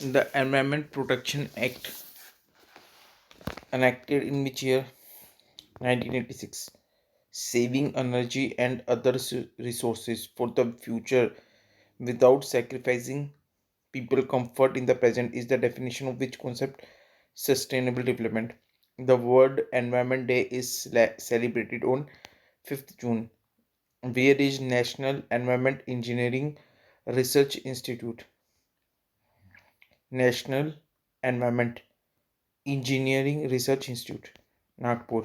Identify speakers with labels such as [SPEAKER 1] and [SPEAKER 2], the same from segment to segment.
[SPEAKER 1] The Environment Protection Act, enacted in which year? 1986. Saving energy and other resources for the future without sacrificing people comfort in the present is the definition of which concept? Sustainable development. The World Environment Day is celebrated on 5th June. Where is National Environment Engineering Research Institute? National Environment Engineering Research Institute, Nagpur.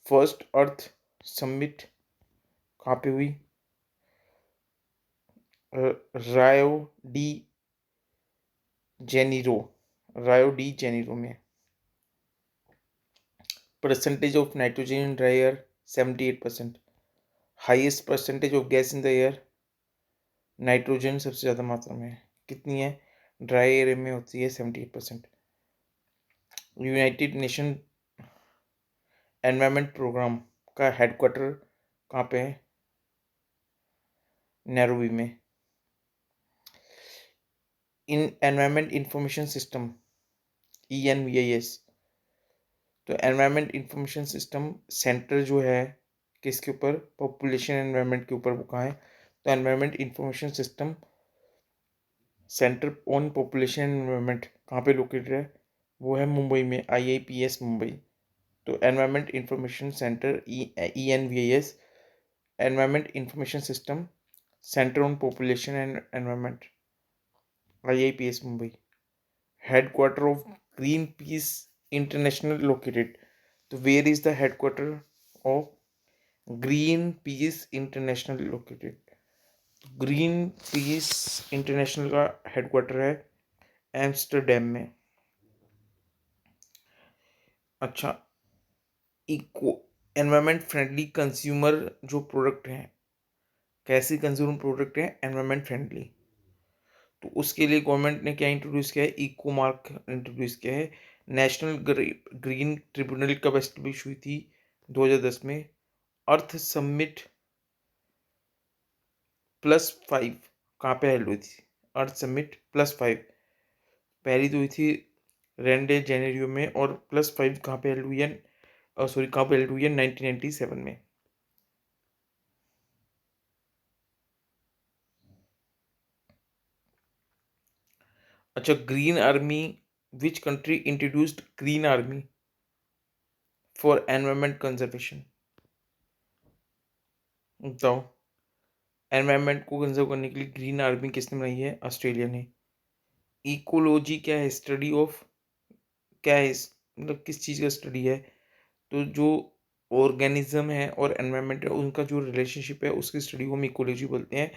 [SPEAKER 1] First earth summit कहाँ पे हुई? रायो D जेनीरो, रायो D जेनीरो में. Percentage of nitrogen in dry air 78%. Highest percentage of gas in the air? Nitrogen सबसे ज़्यादा मात्रा में है. कितनी है? ड्राई एयर में होती है 78%. यूनाइटेड नेशन एनवायरमेंट प्रोग्राम का हेडक्वार्टर कहाँ पे है? नैरोबी में. In environment information system ENVIS, तो एनवायरमेंट इंफॉर्मेशन सिस्टम सेंटर जो है किसके ऊपर? पॉपुलेशन एनवायरमेंट के ऊपर. वो कहाँ है? तो environment information system centre on population environment कहाँ पे लोकेटेड है? वो है मुंबई में, IIPS मुंबई. तो environment information centre ENVIS, environment information system centre on population and environment, IIPS Mumbai. Headquarter of green peace international located. तो where is the headquarter of green peace international located? Green peace international का हेडक्वार्टर है Amsterdam में. अच्छा, eco environment friendly consumer जो product हैं, कैसी consumer product हैं? Environment friendly. तो उसके लिए गवर्नमेंट ने क्या इंट्रोड्यूस किया है? इको मार्क इंट्रोड्यूस किया है. नेशनल ग्रीन ट्रिब्यूनल कब एस्टेब्लिश हुई थी? 2010 में. अर्थ समिट +5 कहाँ पे हेल्ड हुई थी? अर्थ समिट +5 पहली तो हुई थी रेंडे जेनेरियो में, और +5 कहाँ पे हेल्ड हुई है? सॉरी, कहाँ पे हेल्ड हुई है? 1997 में. अच्छा, green army, which country introduced green army for environment conservation? बताओ. एनवायरमेंट को कंजर्व करने के लिए ग्रीन आर्मी किसने बनाई है? ऑस्ट्रेलिया ने. इकोलॉजी क्या है? स्टडी ऑफ क्या है? मतलब किस चीज़ का स्टडी है? तो जो ऑर्गेनिज्म है और एनवायरमेंट है उनका जो रिलेशनशिप है उसकी स्टडी को हम इकोलॉजी बोलते हैं.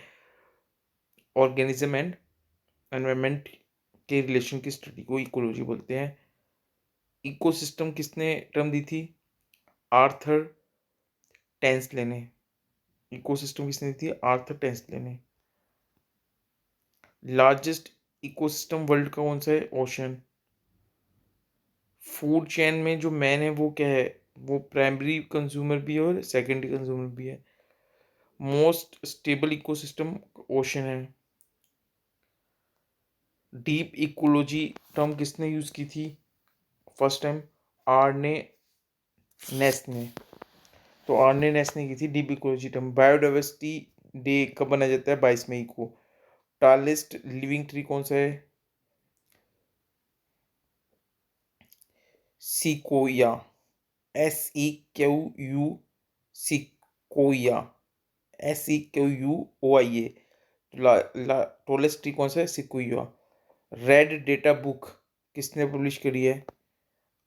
[SPEAKER 1] ऑर्गेनिज्म एंड एनवायरमेंट के रिलेशन की स्टडी को इकोलॉजी बोलते हैं. इकोसिस्टम किसने टर्म दी थी? आर्थर टेंसले ने. इकोसिस्टम किसने दी थी? आर्थर टेंसले ने. लार्जेस्ट इकोसिस्टम वर्ल्ड का कौन सा है? ओशन. फूड चेन में जो मैन है वो क्या है? वो प्राइमरी कंज्यूमर भी है और सेकेंडरी कंज्यूमर भी है. मोस्ट स्टेबल इकोसिस्टम ओशन है. डीप इकोलॉजी टर्म किसने यूज की थी फर्स्ट टाइम? आर्ने नेस ने. तो आर्ने नेस ने की थी deep ecology term. Biodiversity day कब मनाया जाता है? 22 मई को. टालेस्ट लिविंग ट्री कौन सा है? Sequoia. SEQU, sequoia. SEQUOIA. Tallest tree कौन सा है? सिकोया. रेड डेटा बुक किसने पब्लिश करी है?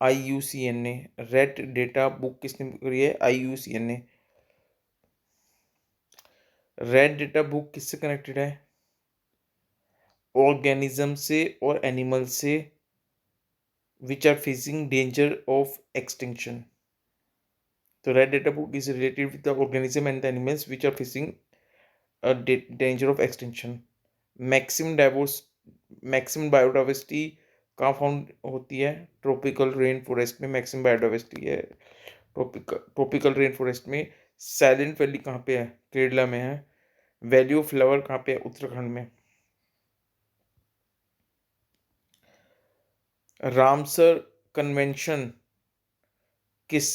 [SPEAKER 1] IUCN ने. रेड डेटा बुक किसने करी है? IUCN ने. रेड डेटा बुक किससे कनेक्टेड है? ऑर्गेनिज्म से और एनिमल से which are facing danger of extinction. तो red data book is related with the organism and the animals which are facing danger of extinction. Maximum biodiversity कहाँ found होती है? Tropical rain forest में maximum biodiversity है. Tropical rain forest में. Silent valley कहाँ पे है? केरला में है. वैली ऑफ फ्लावर कहाँ पे है? उत्तराखंड में. रामसर कन्वेंशन किस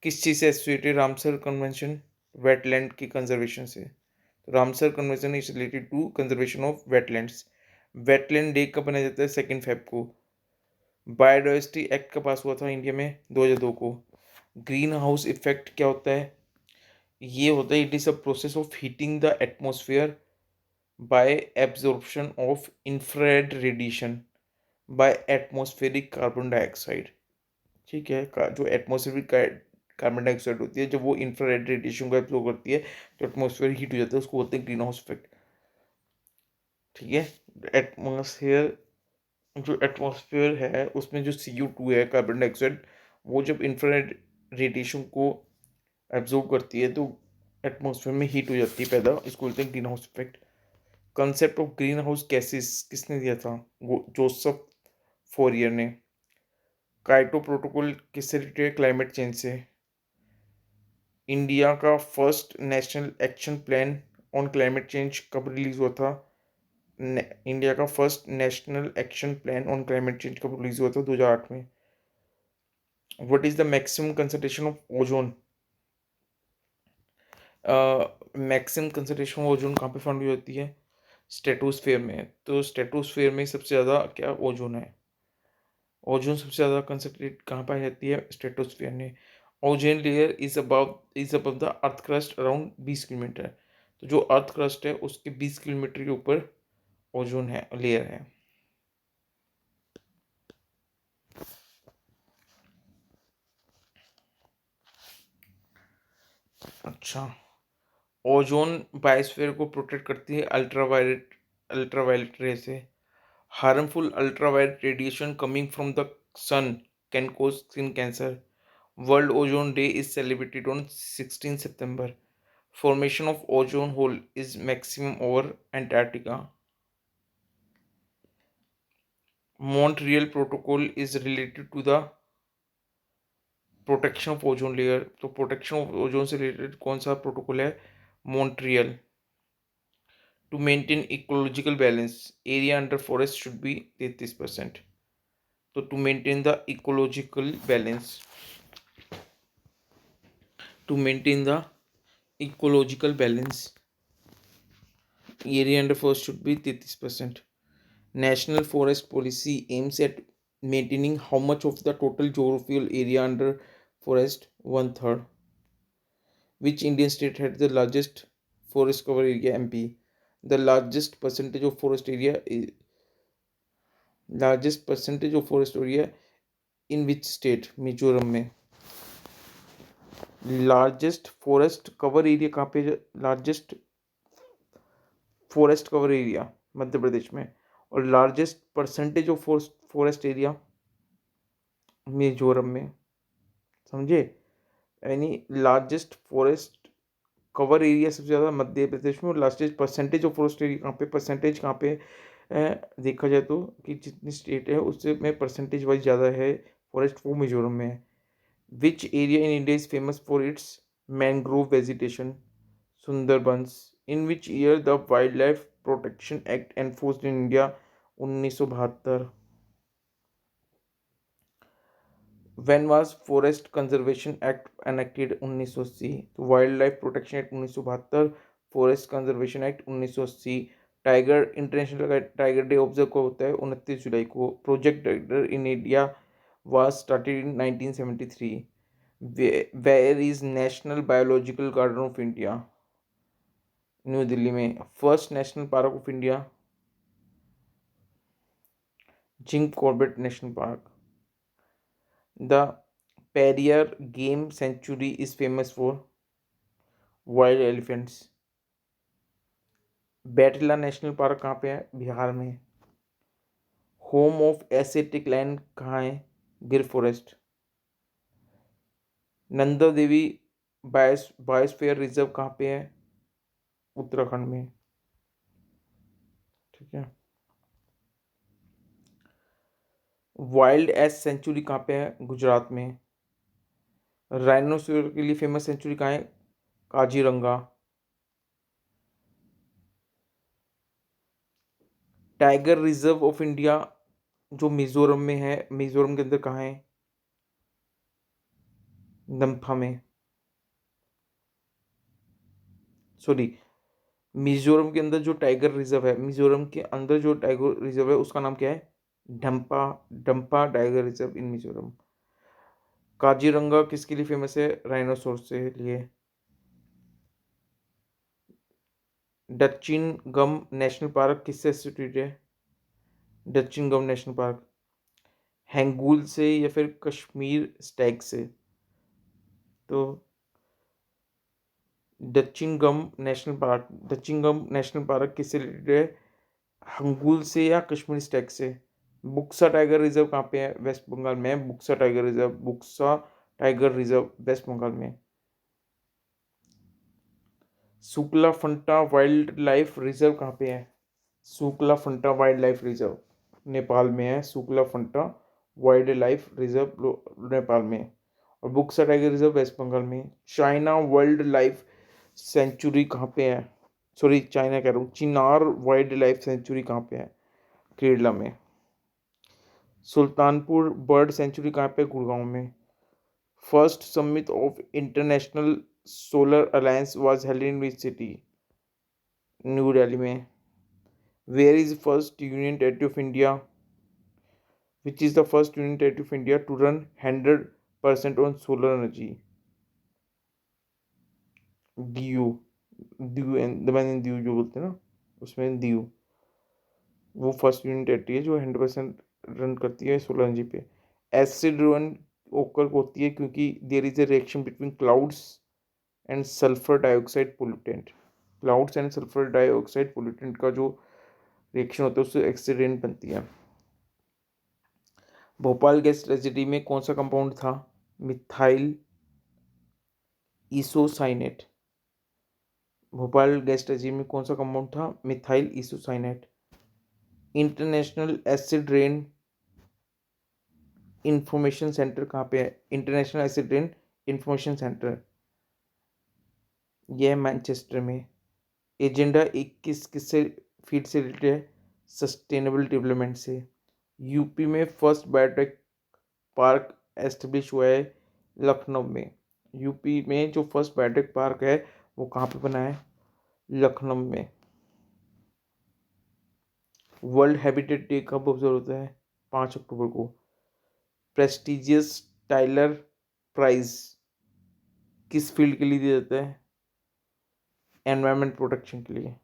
[SPEAKER 1] किस चीज़ से एसोसिएटेड? रामसर कन्वेंशन वेटलैंड की कंजर्वेशन से। तो Ramsar convention is related to conservation of wetlands. Wetland day कब मनाया जाता है? 2 फेब को। बायोडाइवर्सिटी एक्ट का पास हुआ था इंडिया में 2002 को। ग्रीन हाउस इफेक्ट क्या होता है? ये होता है, it is a process of heating the atmosphere by absorption of infrared radiation by atmospheric carbon dioxide. ठीक है, जो एटमॉस्फेरिक कार्बन डाइऑक्साइड होती है, जब वो इंफ्रारेड रेडिएशन को एब्जॉर्ब करती है तो एटमॉस्फेयर हीट हो जाता है, उसको बोलते हैं ग्रीन हाउस इफेक्ट। ठीक है, एटमॉस्फेयर, जो एटमॉस्फेयर है उसमें जो CO2 है, कार्बन डाइऑक्साइड, वो जब इंफ्रारेड रेडिएशन को एब्जॉर्ब करती है तो एटमॉस्फेयर में हीट हो जाती है पैदा, इसको बोलते हैं green house effect. Concept of green house gases किसने दिया था? वो जोसेफ फोरियर ने। काइटो प्रोटोकॉल किससे रिलेटेड है? क्लाइमेट चेंज से। इंडिया का first national action plan on climate change कब रिलीज हुआ था? इंडिया का first national action plan on climate change कब रिलीज हुआ था? 2008 में। What is the maximum concentration of ozone? Maximum concentration of ozone कहाँ पे फाउंड हुई होती है? स्ट्रेटोस्फेयर में। तो स्ट्रेटोस्फेयर में सबसे ज़्यादा क्या ओजोन है? ओजोन सबसे ज़्यादा कंसंट्रेट कहाँ पाई जाती है? स्ट्रेटोस्फेयर में। Ozone layer is above the earth crust around 20 kilometre. तो जो अर्थ क्रस्ट है उसके 20 किलोमीटर के ऊपर ओजोन है, लेयर है। अच्छा, ओजोन बायोस्फीयर को प्रोटेक्ट करती है अल्ट्रावायलेट रे से। Harmful ultraviolet radiation coming from the sun can cause skin cancer. World ozone day is celebrated on 16 सितंबर। Formation of ozone hole is maximum over Antarctica. Montreal protocol is related to the protection of ozone layer. तो protection of ozone से related कौन सा protocol है? Montreal. To maintain ecological balance area under forest should be 33%। तो to maintain the ecological balance, to maintain the ecological balance area under forest should be 33%। National Forest Policy aims at maintaining how much of the total geographical area under forest? One third. Which Indian state had the largest forest cover area? MP. The largest percentage of forest area is largest percentage of forest area in which state? Mizoram में। Largest forest cover area कहाँ पे? Largest forest cover area Madhya Pradesh में। और largest percentage of forest area Mizoram में। समझे? यानी largest forest cover area सबसे ज़्यादा मध्य प्रदेश में, और largest percentage of forest area कहाँ पे? परसेंटेज कहाँ पे देखा जाए तो कि जितनी स्टेट है उससे में परसेंटेज वाइज ज़्यादा है फॉरेस्ट, वो मिजोरम में है। Which area in India is famous for its mangrove vegetation? Sundarbans. In which year the wild life protection act enforced in India? 1972। When was forest conservation act enacted? 1980। तो wild life protection act 1972, forest conservation act 1980। Tiger international tiger day observe कब होता है? 29 जुलाई को। Project tiger in India was started in 1973। Where is national biological garden of India? New Delhi में। First national park of India? Jim Corbett national park. The Periyar Game Sanctuary is famous for wild elephants. Betla national park कहाँ पे है? बिहार में। Home of acidic land कहाँ है? गिर forest. Nanda Devi biosphere reserve कहाँ पे है? उत्तराखंड में। ठीक है। वाइल्ड एस सेंचुरी कहाँ पे है? गुजरात में। राइनोसोर के लिए फेमस सेंचुरी कहाँ है? Kaziranga. Tiger reserve of India जो मिजोरम में है, मिजोरम के अंदर कहाँ है? नम्फा में, सॉरी, मिजोरम के अंदर जो टाइगर रिजर्व है, मिजोरम के अंदर जो टाइगर रिजर्व है उसका नाम क्या है? Dampa, Dampa tiger reserve in Mizoram. Kaziranga किसके लिए फेमस है? राइनोसोर से लिए। डचिन गम नेशनल पार्क किससे एसोसिएटेड है? डचिन गम नेशनल पार्क हैंगूल से या फिर कश्मीर स्टैग से? तो डचिन गम नेशनल पार्क किससे रिलेटेड है? हंगुल से या कश्मीर स्टैग से? बुक्सा टाइगर रिजर्व कहाँ पे है? वेस्ट बंगाल में। Buxa tiger reserve, Buxa tiger reserve west Bengal में। Shukla Phanta wildlife reserve कहाँ पे है? Shukla Phanta wildlife reserve Nepal में है। Shukla Phanta wildlife reserve Nepal में है। और Buxa tiger reserve west Bengal में है। चाइना वाइल्ड लाइफ सेंचुरी कहाँ पे है? सॉरी, चाइना कह रहा हूँ, चिनार वाइल्ड लाइफ सेंचुरी कहाँ पे है? केरला में। सुल्तानपुर बर्ड सेंचुरी कहाँ पे? गुड़गांव में। First summit of international solar alliance was held in which city? New Delhi में। Where is first union territory of India? Which is the first union territory of India to run 100% on solar energy? Diu, Diu Andaman Diu जो बोलते हैं ना, उसमें दीयू वो first union territory है जो 100% run करती है सोलर एनर्जी पे। एसिड रन ओकर होती है क्योंकि there is a reaction between clouds and sulphur dioxide pollutant. Clouds and sulphur dioxide pollutant का जो रिएक्शन होता है उससे एक्सीडेंट बनती है। भोपाल गैस ट्रेजेडी में कौन सा कंपाउंड था? Methyl isocyanate. Bhopal gas tragedy में कौन सा कंपाउंड था? Methyl isocyanate. International acid rain information centre कहाँ पे है? International acid rain information centre यह है मैनचेस्टर में। एजेंडा 21 किससे फील्ड से रिलेटेड है? सस्टेनेबल डेवलपमेंट से। यूपी में फर्स्ट बायोटेक पार्क एस्टेब्लिश हुआ है लखनऊ में। यूपी में जो फर्स्ट बायोटेक पार्क है वो कहाँ पे बना है? लखनऊ में। वर्ल्ड हैबिटेट डे कब ऑब्जर्व होता है? 5 अक्टूबर को। प्रेस्टिजियस टाइलर प्राइज किस फील्ड के लिए दिया जाता है? एनवायरमेंट प्रोटेक्शन के लिए।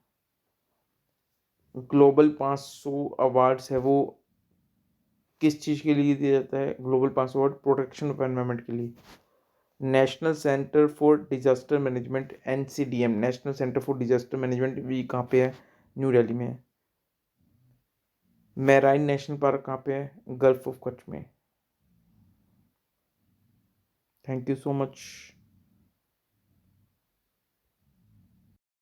[SPEAKER 1] ग्लोबल 500 अवार्ड्स है वो किस चीज़ के लिए दिया जाता है? Global 500 award protection of environment के लिए। National centre for disaster management NCDM, national centre for disaster management भी कहाँ पे है? न्यू दिल्ली में है। मैराइन नेशनल पार्क कहाँ पे है? गल्फ ऑफ कच्छ में। Thank you so much.